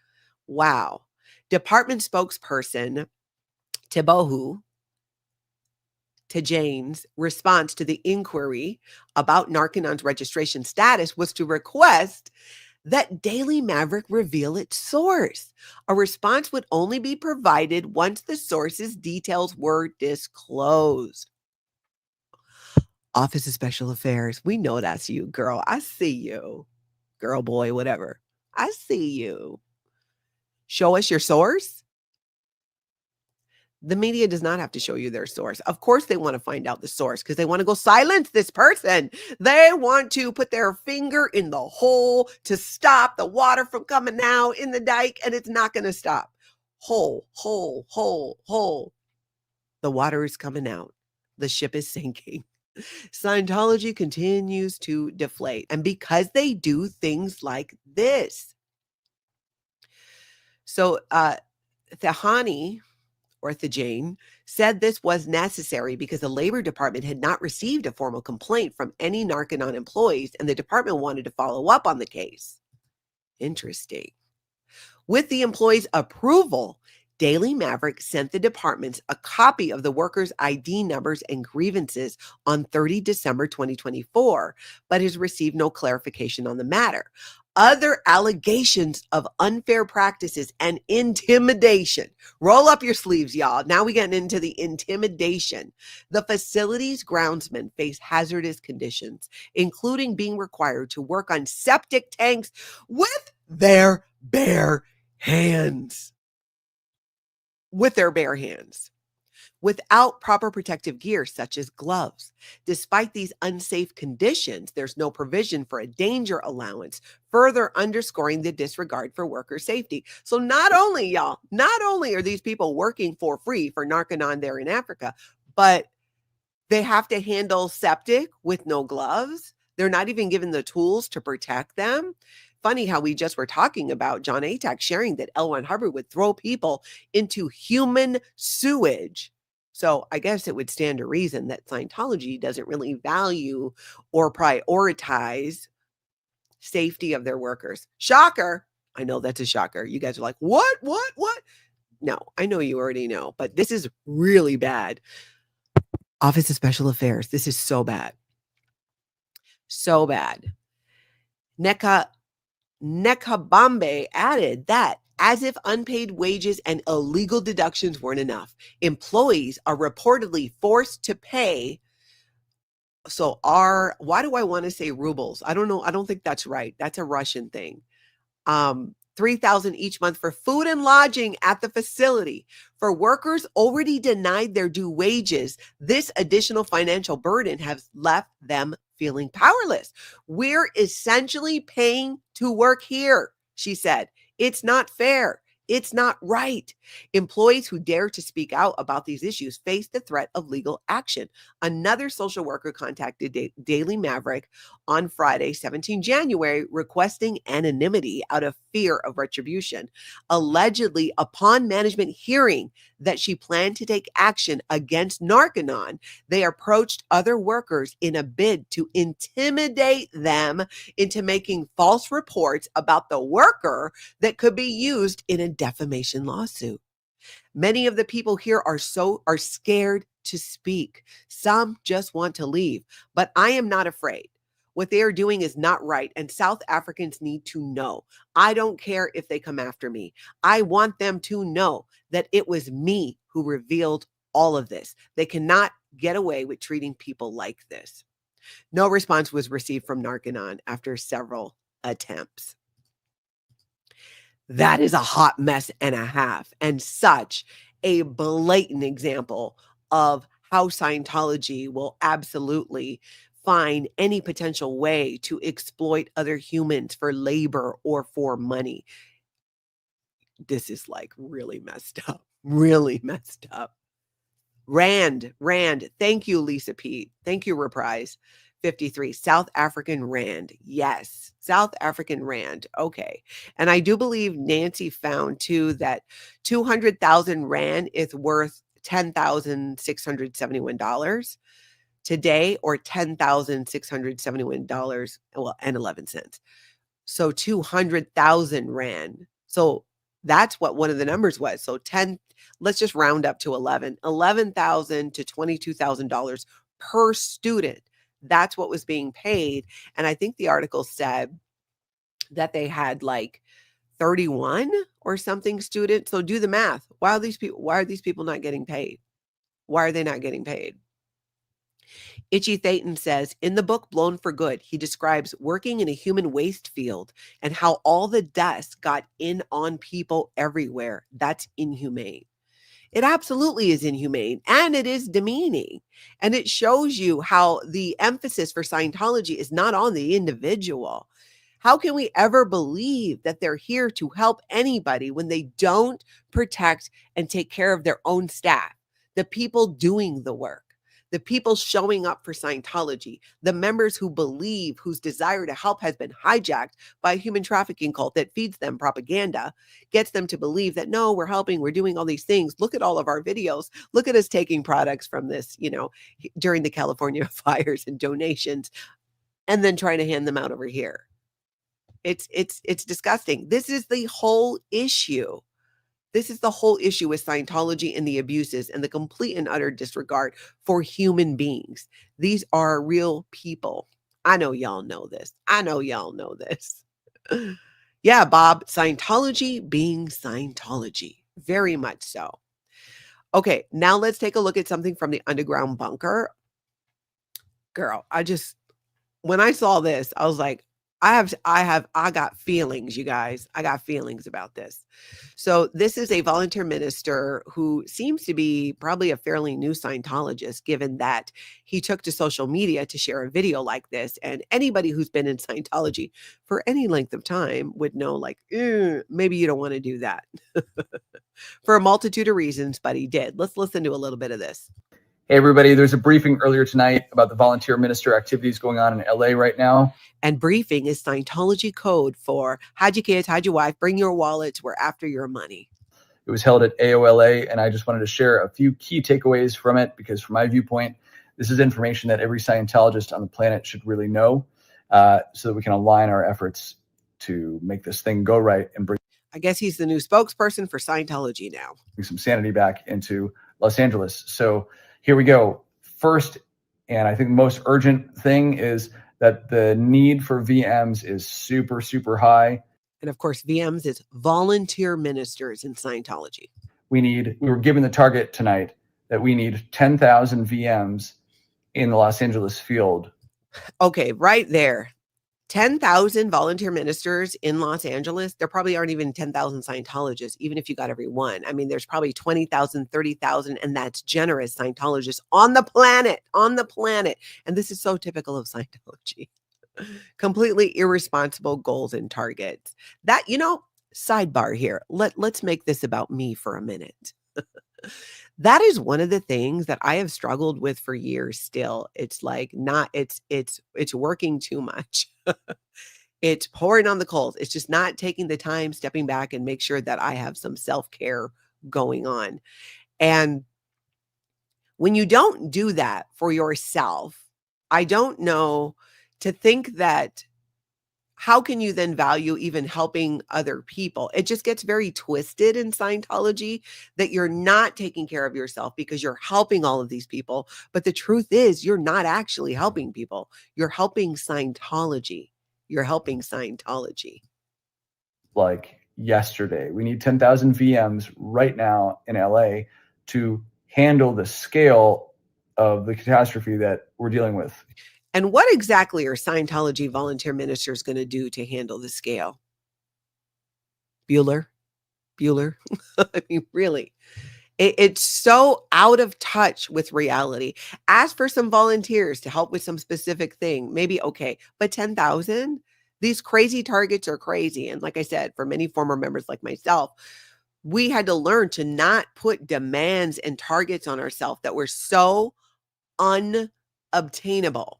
Wow. Department spokesperson Tebohu Jane's response to the inquiry about Narconon's registration status was to request that Daily Maverick reveal its source. A response would only be provided once the source's details were disclosed. Office of Special Affairs, we know that's you, girl. I see you. Girl, boy, whatever. I see you. Show us your source. The media does not have to show you their source. Of course, they want to find out the source because they want to go silence this person. They want to put their finger in the hole to stop the water from coming out in the dike, and it's not going to stop. Hole, hole, hole, hole. The water is coming out. The ship is sinking. Scientology continues to deflate, and because they do things like this. So Thehani or Thejane said this was necessary because the Labor Department had not received a formal complaint from any Narconon employees, and the department wanted to follow up on the case. Interesting. With the employees' approval, Daily Maverick sent the departments a copy of the workers' ID numbers and grievances on 30 December 2024, but has received no clarification on the matter. Other allegations of unfair practices and intimidation. Roll up your sleeves, y'all. Now we getting into the intimidation. The facility's groundsmen face hazardous conditions, including being required to work on septic tanks with their bare hands. With their bare hands, without proper protective gear such as gloves. Despite these unsafe conditions, there's no provision for a danger allowance, further underscoring the disregard for worker safety. So not only are these people working for free for Narconon there in Africa, but they have to handle septic with no gloves. They're not even given the tools to protect them. Funny how we just were talking about John Atack sharing that L. Ron Hubbard would throw people into human sewage. So I guess it would stand to reason that Scientology doesn't really value or prioritize safety of their workers. Shocker. I know that's a shocker. You guys are like, what? No, I know you already know, but this is really bad. Office of Special Affairs. This is so bad. So bad. Nekabambe added that as if unpaid wages and illegal deductions weren't enough, employees are reportedly forced to pay. So why do I want to say rubles? I don't know. I don't think that's right. That's a Russian thing. $3,000 each month for food and lodging at the facility. For workers already denied their due wages, this additional financial burden has left them feeling powerless. We're essentially paying to work here, she said. It's not fair. It's not right. Employees who dare to speak out about these issues face the threat of legal action. Another social worker contacted Daily Maverick on Friday, 17 January, requesting anonymity out of fear of retribution. Allegedly, upon management hearing that she planned to take action against Narconon, they approached other workers in a bid to intimidate them into making false reports about the worker that could be used in a defamation lawsuit. Many of the people here are scared to speak. Some just want to leave, but I am not afraid. What they are doing is not right, and South Africans need to know. I don't care if they come after me. I want them to know that it was me who revealed all of this. They cannot get away with treating people like this. No response was received from Narconon after several attempts. That is a hot mess and a half, and such a blatant example of how Scientology will absolutely find any potential way to exploit other humans for labor or for money. This is like really messed up. Rand, thank you, Lisa Pete. Thank you, Reprise. 53, South African Rand. Yes, South African Rand. Okay. And I do believe Nancy found too that 200,000 Rand is worth $10,671 today, or $10,671, well, and 11 cents. So 200,000 Rand. So that's what one of the numbers was. So let's just round up to $11,000 to $22,000 per student. That's what was being paid. And I think the article said that they had like 31 or something students. So do the math. Why are these people not getting paid? Why are they not getting paid? Itchy Thayton says, in the book Blown for Good, he describes working in a human waste field and how all the dust got in on people everywhere. That's inhumane. It absolutely is inhumane, and it is demeaning. And it shows you how the emphasis for Scientology is not on the individual. How can we ever believe that they're here to help anybody when they don't protect and take care of their own staff, the people doing the work? The people showing up for Scientology, the members who believe, whose desire to help has been hijacked by a human trafficking cult that feeds them propaganda, gets them to believe that, no, we're helping, we're doing all these things. Look at all of our videos. Look at us taking products from this, during the California fires and donations, and then trying to hand them out over here. It's disgusting. This is the whole issue. This is the whole issue with Scientology and the abuses and the complete and utter disregard for human beings. These are real people. I know y'all know this. Yeah, Bob, Scientology being Scientology. Very much so. Okay, now let's take a look at something from the underground bunker. Girl, when I saw this, I was like, I got feelings, you guys. I got feelings about this. So this is a volunteer minister who seems to be probably a fairly new Scientologist, given that he took to social media to share a video like this. And anybody who's been in Scientology for any length of time would know, like, maybe you don't want to do that for a multitude of reasons, but he did. Let's listen to a little bit of this. Hey, everybody, there's a briefing earlier tonight about the volunteer minister activities going on in LA right now. And briefing is Scientology code for hide your kids, hide your wife, bring your wallets, we're after your money. It was held at AOLA, and I just wanted to share a few key takeaways from it, because from my viewpoint, this is information that every Scientologist on the planet should really know, so that we can align our efforts to make this thing go right and bring, I guess he's the new spokesperson for Scientology now, some sanity back into Los Angeles. So here we go. First, and I think the most urgent thing is that the need for VMs is super, super high. And of course, VMs is volunteer ministers in Scientology. We were given the target tonight that we need 10,000 VMs in the Los Angeles field. Okay, right there. 10,000 volunteer ministers in Los Angeles. There probably aren't even 10,000 Scientologists, even if you got every one. I mean, there's probably 20,000, 30,000, and that's generous Scientologists on the planet. And this is so typical of Scientology. Completely irresponsible goals and targets. That, sidebar here. Let's make this about me for a minute. That is one of the things that I have struggled with for years still. It's like it's working too much. It's pouring on the coals. It's just not taking the time, stepping back and make sure that I have some self-care going on. And when you don't do that for yourself, I don't know, to think that, how can you then value even helping other people? It just gets very twisted in Scientology that you're not taking care of yourself because you're helping all of these people. But the truth is, you're not actually helping people. You're helping Scientology. Like yesterday, we need 10,000 VMs right now in LA to handle the scale of the catastrophe that we're dealing with. And what exactly are Scientology volunteer ministers going to do to handle the scale? Bueller? I mean, really, it's so out of touch with reality. Ask for some volunteers to help with some specific thing. Maybe, okay, but 10,000? These crazy targets are crazy. And like I said, for many former members like myself, we had to learn to not put demands and targets on ourselves that were so unobtainable.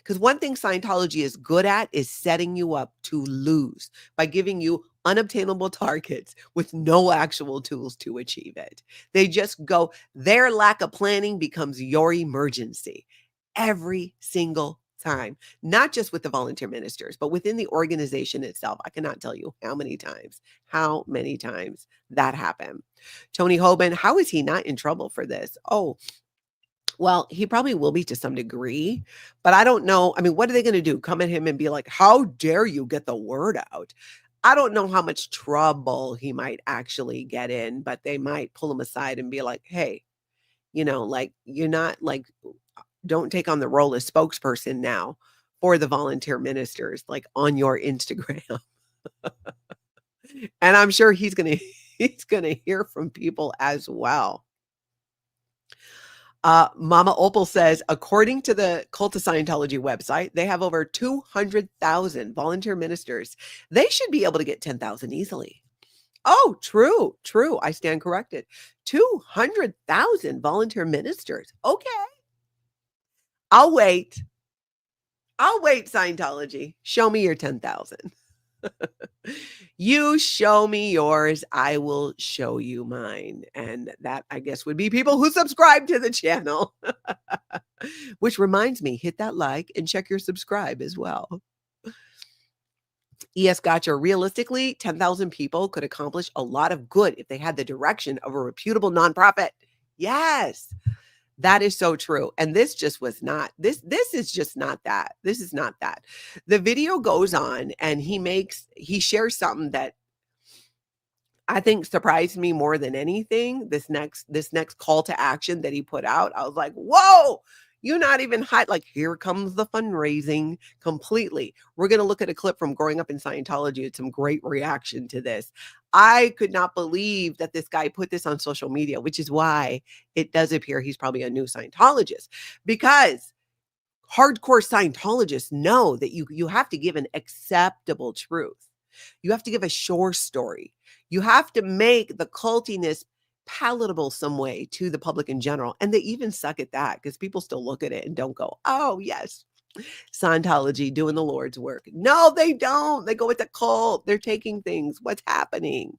Because one thing Scientology is good at is setting you up to lose by giving you unobtainable targets with no actual tools to achieve it. They just go, their lack of planning becomes your emergency every single time, not just with the volunteer ministers, but within the organization itself. I cannot tell you how many times that happened. Tony Hoban, how is he not in trouble for this? Oh, well, he probably will be to some degree, but I don't know. I mean, what are they going to do? Come at him and be like, how dare you get the word out? I don't know how much trouble he might actually get in, but they might pull him aside and be like, hey, like, you're not like, don't take on the role as spokesperson now for the volunteer ministers, like on your Instagram. And I'm sure he's going to hear from people as well. Mama Opal says, according to the Cult of Scientology website, they have over 200,000 volunteer ministers. They should be able to get 10,000 easily. Oh, true. I stand corrected. 200,000 volunteer ministers. Okay. I'll wait. I'll wait, Scientology. Show me your 10,000. You show me yours, I will show you mine. And that, I guess, would be people who subscribe to the channel. Which reminds me, hit that like and check your subscribe as well. ES Gotcha. Realistically, 10,000 people could accomplish a lot of good if they had the direction of a reputable nonprofit. Yes. That is so true. And this just was not, this is just not that. This is not that. The video goes on and he shares something that I think surprised me more than anything. This next call to action that he put out, I was like, whoa, you're not even like, here comes the fundraising completely. We're going to look at a clip from Growing Up in Scientology. It's some great reaction to this. I could not believe that this guy put this on social media, which is why it does appear he's probably a new Scientologist, because hardcore Scientologists know that you have to give an acceptable truth. You have to give a sure story. You have to make the cultiness palatable some way to the public in general. And they even suck at that because people still look at it and don't go, oh, yes, Scientology doing the Lord's work. No, they don't. They go with the cult. They're taking things. What's happening?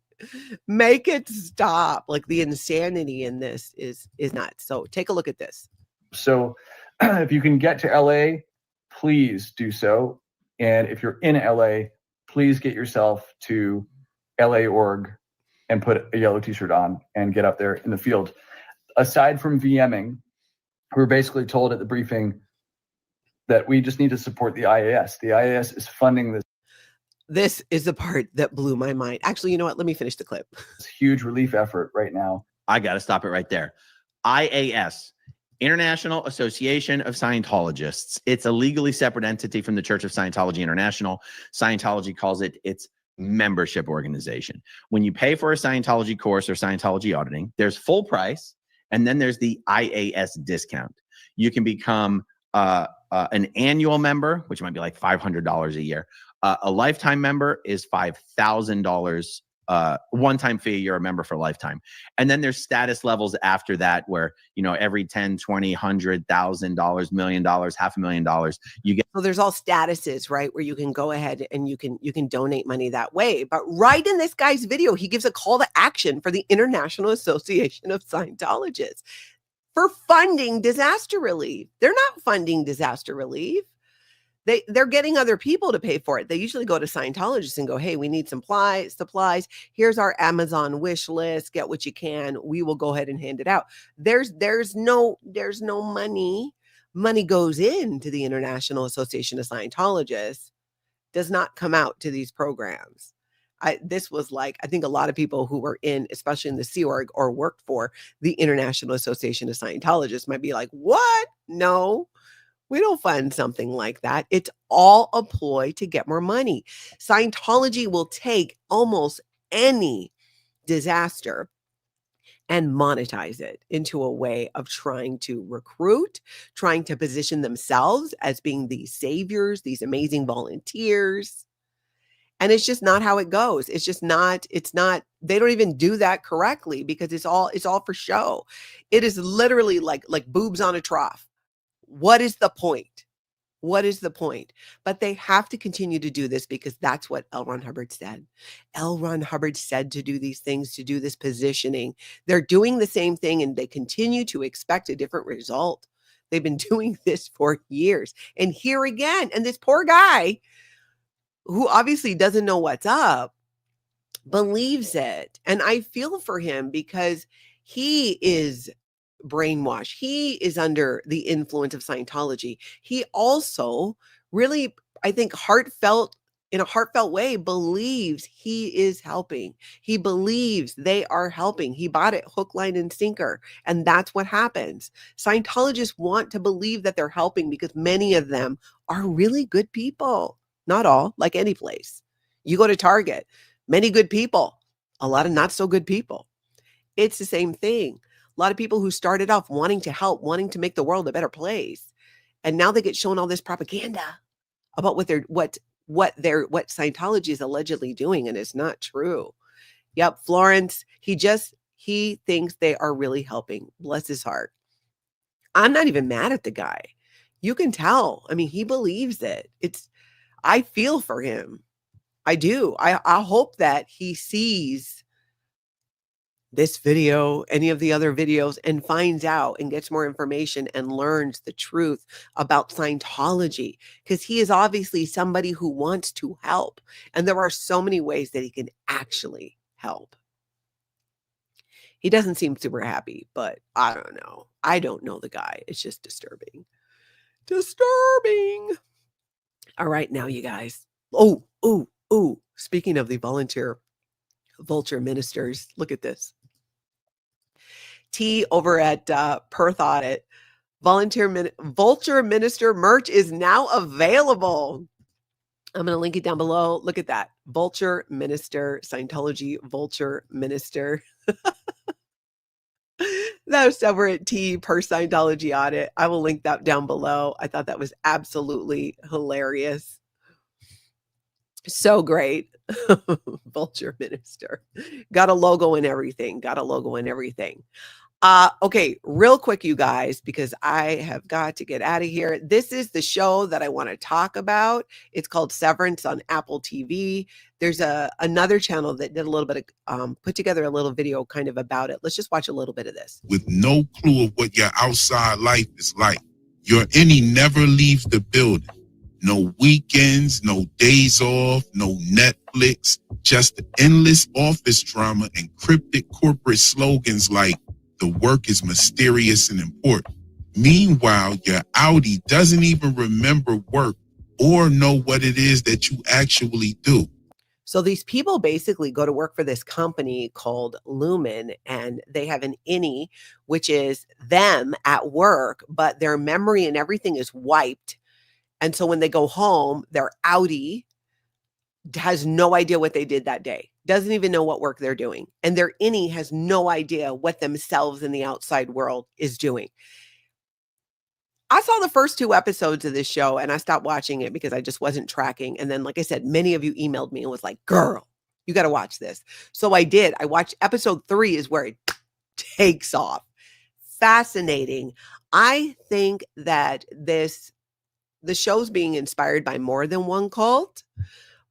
Make it stop. Like, the insanity in this is nuts. So take a look at this. So if you can get to LA, please do so. And if you're in LA, please get yourself to LA.org and put a yellow t-shirt on and get up there in the field. Aside from VMing, we were basically told at the briefing that we just need to support the IAS. The IAS is funding this. This is the part that blew my mind. Actually, you know what? Let me finish the clip. This huge relief effort right now. I got to stop it right there. IAS, International Association of Scientologists. It's a legally separate entity from the Church of Scientology International. Scientology calls it its membership organization. When you pay for a Scientology course or Scientology auditing, there's full price, and then there's the IAS discount. You can become an annual member, which might be like $500 a year. A lifetime member is $5,000. One-time fee, you're a member for a lifetime. And then there's status levels after that where, you know, every $10, $20, $100,000, $1 million, $500,000, you get. So there's all statuses, right? Where you can go ahead and you can donate money that way. But right in this guy's video, he gives a call to action for the International Association of Scientologists for funding disaster relief. They're not funding disaster relief. They're getting other people to pay for it. They usually go to Scientologists and go, hey, we need some supplies. Here's our Amazon wish list. Get what you can. We will go ahead and hand it out. There's no money. Money goes into the International Association of Scientologists, does not come out to these programs. This was like, I think a lot of people who were in, especially in the Sea Org or worked for the International Association of Scientologists might be like, what? No. We don't fund something like that. It's all a ploy to get more money. Scientology will take almost any disaster and monetize it into a way of trying to recruit, trying to position themselves as being these saviors, these amazing volunteers. And it's just not how it goes. It's not, they don't even do that correctly because it's all for show. It is literally like boobs on a trough. What is the point? What is the point? But they have to continue to do this because that's what L. Ron Hubbard said. L. Ron Hubbard said to do these things, to do this positioning. They're doing the same thing and they continue to expect a different result. They've been doing this for years. And here again, and this poor guy who obviously doesn't know what's up, believes it. And I feel for him because he is brainwashed. He is under the influence of Scientology. He also really, I think, in a heartfelt way, believes he is helping. He believes they are helping. He bought it hook, line, and sinker. And that's what happens. Scientologists want to believe that they're helping because many of them are really good people. Not all, like any place. You go to Target, many good people, a lot of not so good people. It's the same thing. A lot of people who started off wanting to help, wanting to make the world a better place. And now they get shown all this propaganda about what Scientology is allegedly doing. And it's not true. Yep. Florence, he thinks they are really helping. Bless his heart. I'm not even mad at the guy. You can tell. I mean, he believes it. I feel for him. I do. I hope that he sees this video, any of the other videos, and finds out and gets more information and learns the truth about Scientology, because he is obviously somebody who wants to help. And there are so many ways that he can actually help. He doesn't seem super happy, but I don't know. I don't know the guy. It's just disturbing. Disturbing. All right, now you guys. Oh. Speaking of the Vulture Ministers, look at this. T over at Perth Audit. Vulture Minister merch is now available. I'm going to link it down below. Look at that. Vulture Minister, Scientology Vulture Minister. That was over at T per Scientology Audit. I will link that down below. I thought that was absolutely hilarious. So great. Vulture Minister. Got a logo and everything. Okay, real quick, you guys, because I have got to get out of here. This is the show that I want to talk about. It's called Severance on Apple TV. There's another channel that did a little bit of, put together a little video kind of about it. Let's just watch a little bit of this. With no clue of what your outside life is like. Your innie never leaves the building. No weekends, no days off, no Netflix, just endless office drama and cryptic corporate slogans like, the work is mysterious and important. Meanwhile, your Audi doesn't even remember work or know what it is that you actually do. So these people basically go to work for this company called Lumen, and they have an innie, which is them at work, but their memory and everything is wiped. And so when they go home, their Audi has no idea what they did that day, doesn't even know what work they're doing. And their innie has no idea what themselves in the outside world is doing. I saw the first 2 episodes of this show and I stopped watching it because I just wasn't tracking. And then, like I said, many of you emailed me and was like, girl, you got to watch this. So I did. I watched episode 3 is where it takes off. Fascinating. I think that the show's being inspired by more than one cult,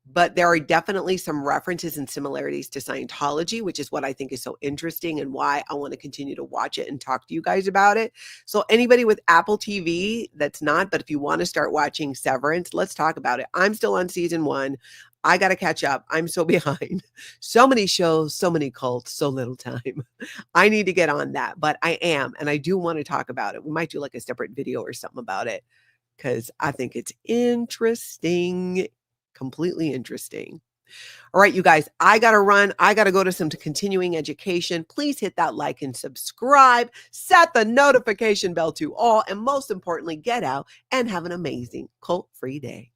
but there are definitely some references and similarities to Scientology, which is what I think is so interesting and why I want to continue to watch it and talk to you guys about it. So anybody with Apple TV, that's not, but if you want to start watching Severance, let's talk about it. I'm still on season 1. I got to catch up. I'm so behind. So many shows, so many cults, so little time. I need to get on that, but I am, and I do want to talk about it. We might do like a separate video or something about it because I think it's interesting. Completely interesting. All right, you guys, I got to run. I got to go to some continuing education. Please hit that like and subscribe. Set the notification bell to all. And most importantly, get out and have an amazing cult-free day.